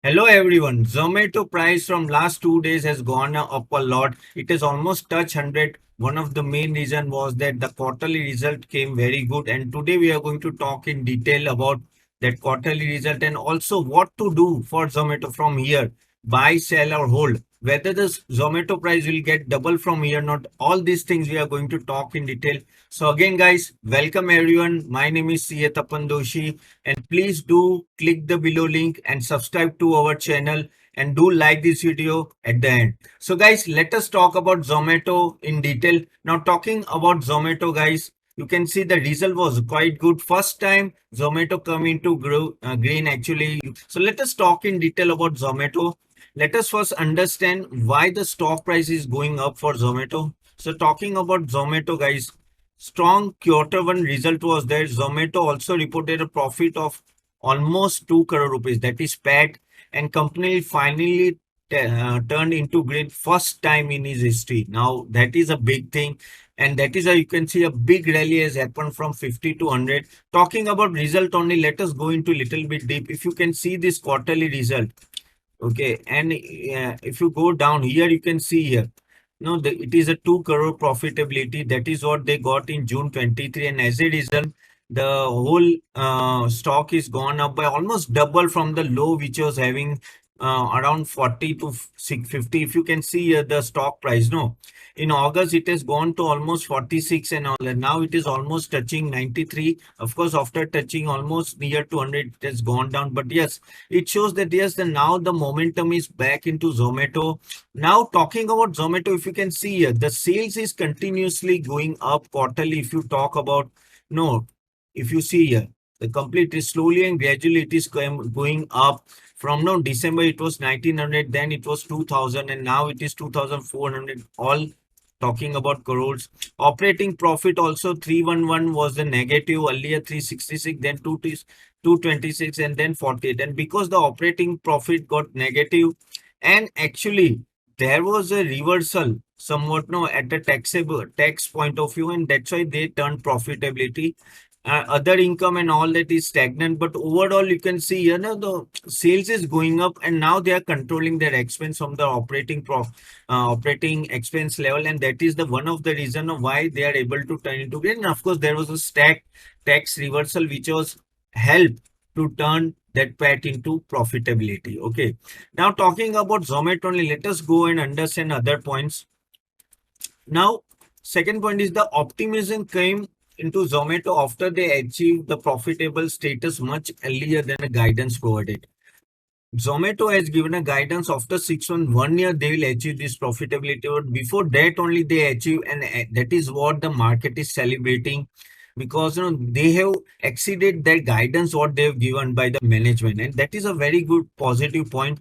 Hello everyone. Zomato price from last 2 days has gone up a lot. It has almost touched 100. One of the main reason was that the quarterly result came very good. And today we are going to talk in detail about that quarterly result and also what to do for Zomato from here. Buy, sell or hold. Whether the Zomato price will get double from here or not. All these things we are going to talk in detail. So again guys, welcome everyone. My name is Tapan Doshi and please do click the below link and subscribe to our channel and do like this video at the end. So guys, let us talk about Zomato in detail. Now talking about Zomato guys, you can see the result was quite good. First time Zomato come into green actually. So let us talk in detail about Zomato. Let us first understand why the stock price is going up for Zomato. So talking about Zomato guys, strong quarter one result was there. Zomato also reported a profit of almost 2 crore rupees, that is PAT, and company finally turned into green first time in his history. Now that is a big thing, and that is how you can see a big rally has happened from 50 to 100. Talking about result only, let us go into little bit deep. If you can see this quarterly result, okay, and if you go down here, you can see here. No, it is a 2 crore profitability. That is what they got in June 23. And as a result, the whole stock is gone up by almost double from the low, which was having around 40 to 650. If you can see here, the stock price, no, in August, it has gone to almost 46 and all. And now it is almost touching 93. Of course, after touching almost near to 100, it has gone down. But yes, it shows that yes, now the momentum is back into Zomato. Now talking about Zomato, if you can see here, the sales is continuously going up quarterly. If you talk about, no, if you see here, the complete is slowly and gradually it is going up. From now December it was 1900, then it was 2000, and now it is 2400. All talking about crores. Operating profit also 311 was the negative, earlier 366, then 226, and then 48. And because the operating profit got negative, and actually there was a reversal somewhat no at the taxable tax point of view, and that's why they turned profitability. Other income and all that is stagnant, but overall you can see here now the sales is going up, and now they are controlling their expense from the operating expense level, and that is the one of the reason of why they are able to turn into green. And of course there was a stack tax reversal which was helped to turn that PAT into profitability. Okay, now talking about Zomato only, let us go and understand other points. Now second point is the optimism came into Zomato after they achieved the profitable status much earlier than the guidance provided. Zomato has given a guidance after 6 months, 1 year they will achieve this profitability. But before that only they achieve, and that is what the market is celebrating, because they have exceeded their guidance what they have given by the management, and that is a very good positive point.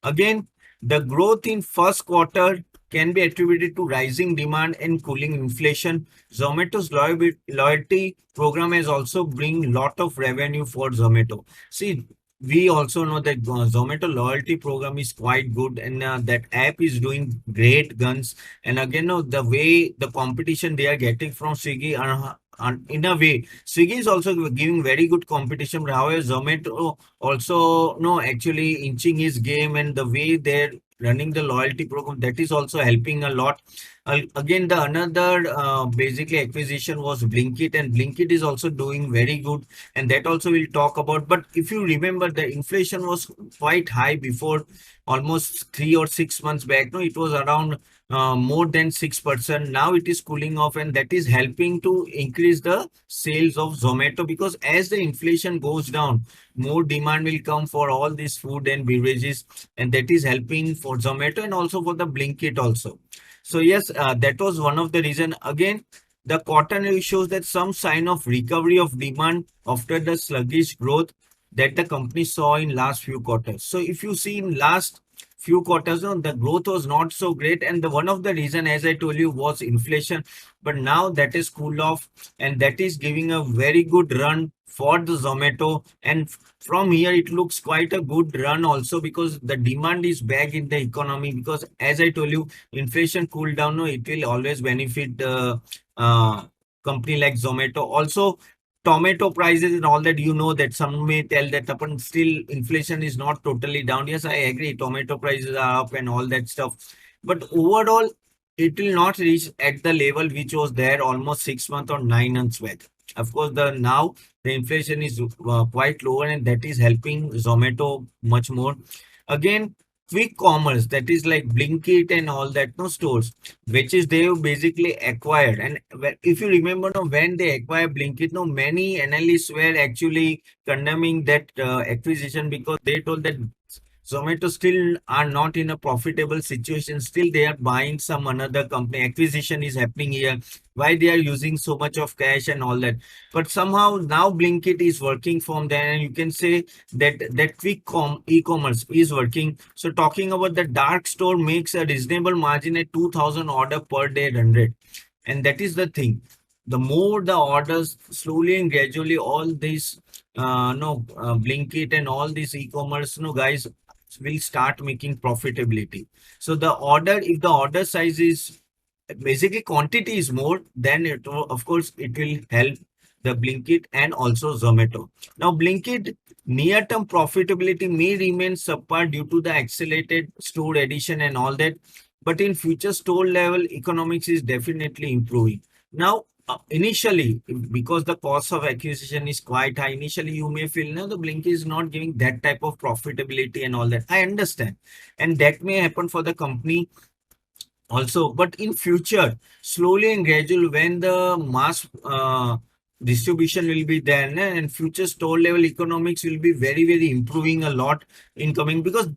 Again, the growth in first quarter can be attributed to rising demand and cooling inflation. Zomato's loyalty program has also bring lot of revenue for Zomato. See, we also know that Zomato loyalty program is quite good, and that app is doing great guns. And again, the way the competition they are getting from Swiggy, in a way, Swiggy is also giving very good competition. But however, Zomato also actually inching his game, and the way they're running the loyalty program, that is also helping a lot. Again, the another basically acquisition was Blinkit, and Blinkit is also doing very good, and that also we'll talk about. But if you remember, the inflation was quite high before, almost 3 or 6 months back. No, it was around more than 6%. Now it is cooling off, and that is helping to increase the sales of Zomato, because as the inflation goes down, more demand will come for all these food and beverages, and that is helping for Zomato and also for the Blinkit also. So yes, that was one of the reason. Again, the quarterly shows that some sign of recovery of demand after the sluggish growth that the company saw in last few quarters. So if you see in last few quarters, the growth was not so great, and the one of the reason, as I told you, was inflation. But now that is cooled off, and that is giving a very good run for the Zomato. And from here it looks quite a good run also, because the demand is back in the economy, because as I told you, inflation cooled down, no, it will always benefit the company like Zomato. Also, tomato prices and all that, you know that some may tell that upon still inflation is not totally down. Yes, I agree. Tomato prices are up and all that stuff. But overall, it will not reach at the level which was there almost 6 months or 9 months back. Of course, the now the inflation is quite lower and that is helping Zomato much more. Again, quick commerce, that is like Blinkit and all that, no stores which is they basically acquired. And if you remember, no, when they acquired Blinkit, no, many analysts were actually condemning that acquisition because they told that Zomato still are not in a profitable situation. Still, they are buying some another company. Acquisition is happening here. Why they are using so much of cash and all that? But somehow now Blinkit is working from there, and you can say that e-commerce is working. So talking about the dark store makes a reasonable margin at 2,000 order per day run rate, and that is the thing. The more the orders, slowly and gradually, all these no Blinkit and all these e-commerce, no guys will start making profitability. So the order, if the order size is basically quantity is more, then of course it will help the Blinkit and also Zomato. Now Blinkit near-term profitability may remain subpar due to the accelerated store addition and all that, but in future store level economics is definitely improving. Now initially, because the cost of acquisition is quite high, initially you may feel no, the Blinkit is not giving that type of profitability and all that. I understand, and that may happen for the company also, but in future, slowly and gradual, when the mass distribution will be there, and future store level economics will be very improving a lot in coming, because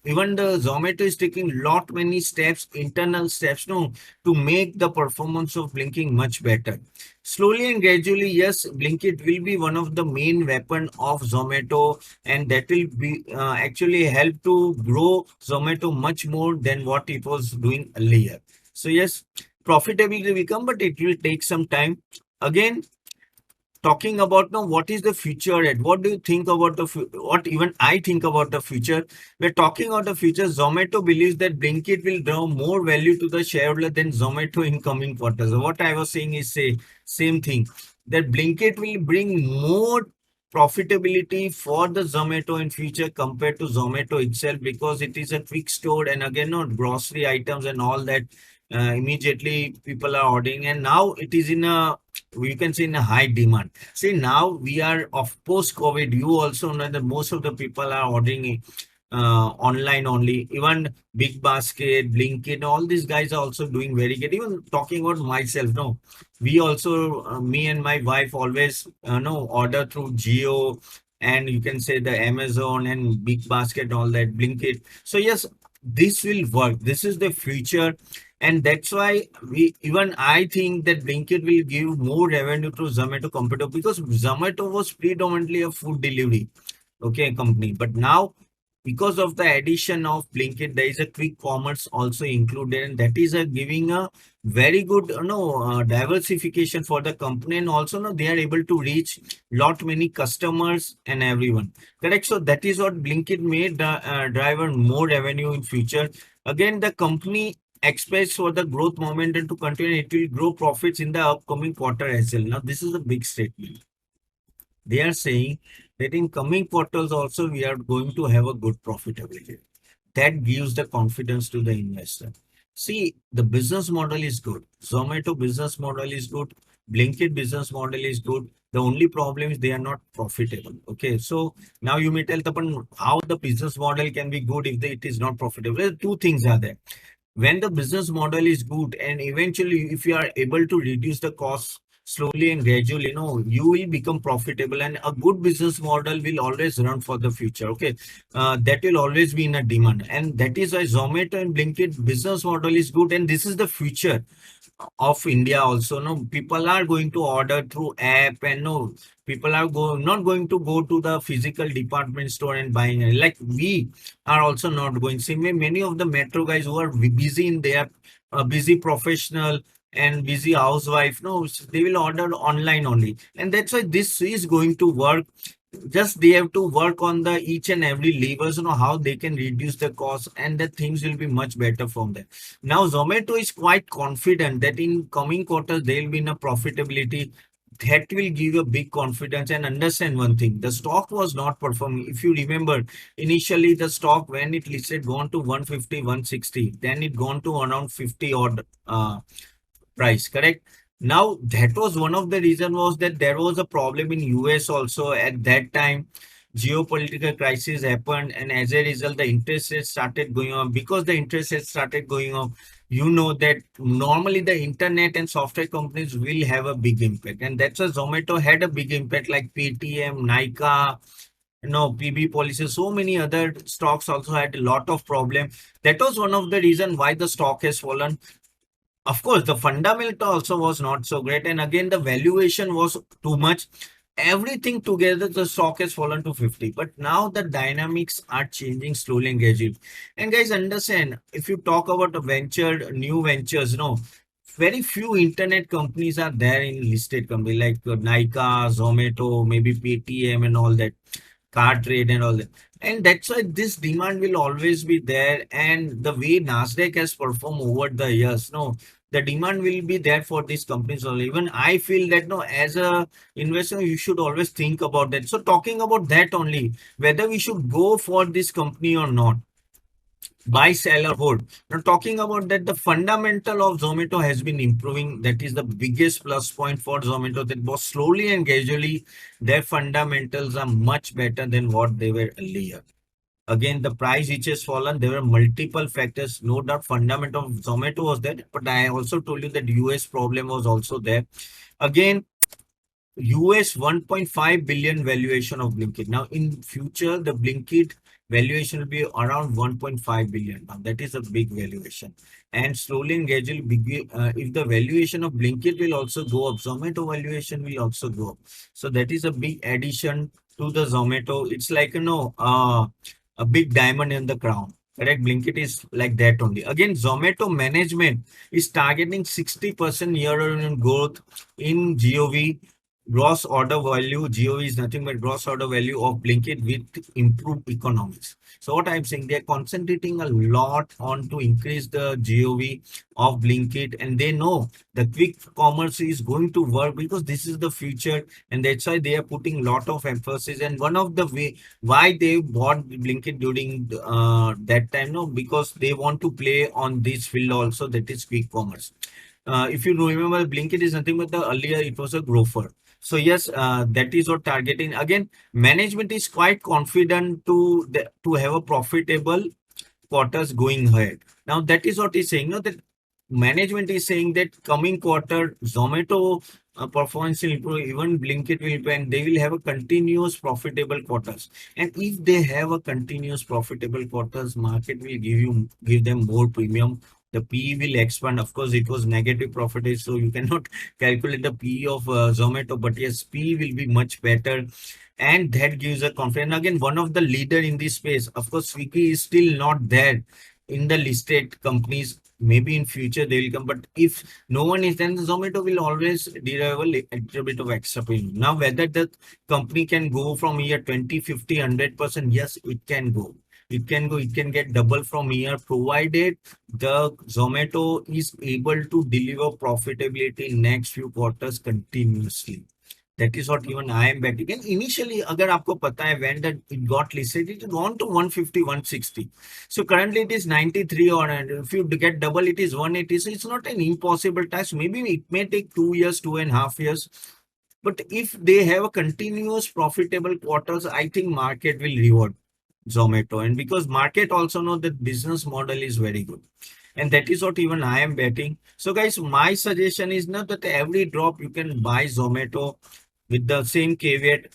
even the Zomato is taking lot many steps, internal steps, no, to make the performance of Blinking much better. Slowly and gradually, yes, Blinkit will be one of the main weapon of Zomato, and that will be actually help to grow Zomato much more than what it was doing earlier. So yes, profitability will come, but it will take some time. Again, talking about now what is the future at, what do you think about what even I think about the future. We're talking about the future. Zomato believes that Blinkit will draw more value to the shareholder than Zomato in coming quarters. What I was saying is say same thing, that Blinkit will bring more profitability for the Zomato in future compared to Zomato itself, because it is a quick store, and again, not grocery items and all that, immediately people are ordering, and now it is in a, we can say, in a high demand. See, now we are of post COVID. You also know that most of the people are ordering online only. Even Big Basket, Blinkit, all these guys are also doing very good. Even talking about myself, no, we also, me and my wife always, no, order through Geo, and you can say the Amazon and Big Basket, all that, Blinkit. So yes, this will work. This is the future, and that's why we, even I think that Blinkit will give more revenue to Zomato compared to, because Zomato was predominantly a food delivery, okay, company. But now, because of the addition of Blinkit, there is a quick commerce also included, and that is a giving a very good, diversification for the company, and also no, they are able to reach lot many customers and everyone. Correct. So that is what Blinkit made drive more revenue in future. Again, the company expects for the growth momentum to continue. It will grow profits in the upcoming quarter as well. Now, this is a big statement. They are saying that in coming quarters also we are going to have a good profitability. That gives the confidence to the investor. See, the business model is good. Zomato business model is good. Blinkit business model is good. The only problem is they are not profitable. Okay, so now you may tell Tapan how the business model can be good if it is not profitable. Well, two things are there. When the business model is good, and eventually if you are able to reduce the costs slowly and gradually, you will become profitable, and a good business model will always run for the future. Okay, that will always be in a demand, and that is why Zomato and Blinkit business model is good, and this is the future of India also. No, people are going to order through app, and no, people are not going to go to the physical department store and buying it. Like we are also not going. See, many of the metro guys who are busy in their busy professional and busy housewife, no, they will order online only, and that's why this is going to work. Just they have to work on the each and every levers, how they can reduce the cost, and the things will be much better from there. Now Zomato is quite confident that in coming quarters they will be in a profitability. that will give you a big confidence. And understand one thing, the stock was not performing. If you remember, initially the stock, when it listed, gone to 150, 160, then it gone to around 50 odd price, correct? Now that was one of the reason, was that there was a problem in US also at that time. Geopolitical crisis happened, and as a result the interest rates started going up. Because the interest rates started going up, you know that normally the internet and software companies will have a big impact, and that's why Zomato had a big impact, like Paytm, Nika, PB policy, so many other stocks also had a lot of problem. That was one of the reason why the stock has fallen. Of course, the fundamental also was not so great. And again, the valuation was too much. Everything together, the stock has fallen to 50. But now the dynamics are changing slowly and gradually. And guys, understand, if you talk about the new ventures, very few internet companies are there in listed company like Nika, Zomato, maybe Paytm and all that, car trade and all that. And that's why this demand will always be there. And the way Nasdaq has performed over the years, the demand will be there for these companies only. Even I feel that, no, as a investor, you should always think about that. So talking about that only, whether we should go for this company or not, buy, sell, or hold. Now, talking about that, the fundamental of Zomato has been improving. That is the biggest plus point for Zomato. That was slowly and gradually, their fundamentals are much better than what they were earlier. Again, the price which has fallen, there were multiple factors. No doubt, fundamental of Zomato was there, but I also told you that US problem was also there. Again, US 1.5 billion valuation of Blinkit. Now, in future, the Blinkit valuation will be around 1.5 billion. Now, that is a big valuation. And slowly and gradually, if the valuation of Blinkit will also go up, Zomato valuation will also go up. So that is a big addition to the Zomato. It's like, a big diamond in the crown. Correct? Blinkit is like that only. Again, Zomato management is targeting 60% year-on-year growth in GOV, gross order value. GOV is nothing but gross order value of Blinkit with improved economics. So what I'm saying, they're concentrating a lot on to increase the GOV of Blinkit, and they know the quick commerce is going to work because this is the future, and that's why they are putting a lot of emphasis. And one of the way why they bought Blinkit during that time, no, because they want to play on this field also, that is quick commerce. If you remember, Blinkit is nothing but the earlier it was a grower. So yes, that is what targeting. Again, management is quite confident to have a profitable quarters going ahead. Now that is what he's saying. No, that management is saying that coming quarter Zomato performance will improve, even Blinkit will improve, and they will have a continuous profitable quarters. And if they have a continuous profitable quarters, market will give them more premium. The PE will expand. Of course, it was negative profit, so you cannot calculate the PE of Zomato, but yes, PE will be much better, and that gives a confidence. Again, one of the leader in this space. Of course, Swiggy is still not there in the listed companies. Maybe in future they will come, but if no one is, then Zomato will always derive a little bit of extra premium. Now, whether the company can go from here 20, 50, 100%, yes, it can go. It can go, it can get double from here, provided the Zomato is able to deliver profitability in next few quarters continuously. That is what even I am betting. And initially, agar aapko pata hai, when that it got listed, it gone to 150, 160. So currently it is 93, or if you get double, it is 180. So it's not an impossible task. Maybe it may take 2 years, 2.5 years. But if they have a continuous profitable quarters, I think market will reward Zomato. And because market also know that business model is very good. And that is what even I am betting. So guys, my suggestion is not that every drop you can buy Zomato. With the same caveat,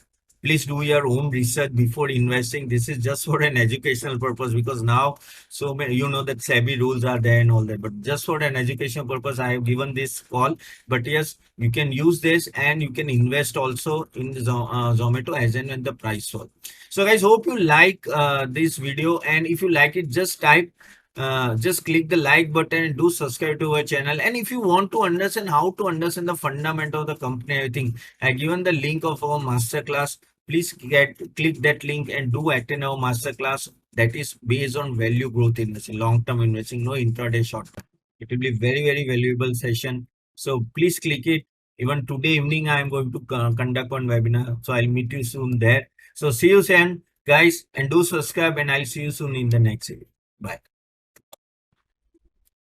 please do your own research before investing. This is just for an educational purpose, because now so many, that SEBI rules are there and all that. But just for an educational purpose, I have given this call. But yes, you can use this and you can invest also in Zomato as and when the price falls. So guys, hope you like this video, and if you like it, just click the like button and do subscribe to our channel. And if you want to understand how to understand the fundamental of the company, I think I given the link of our masterclass. Please click that link and do attend our masterclass. That is based on value growth investing, long-term investing, no intraday short term. It will be very, very valuable session. So please click it. Even today evening, I am going to conduct one webinar. So I'll meet you soon there. So see you soon, guys, and do subscribe, and I'll see you soon in the next video. Bye.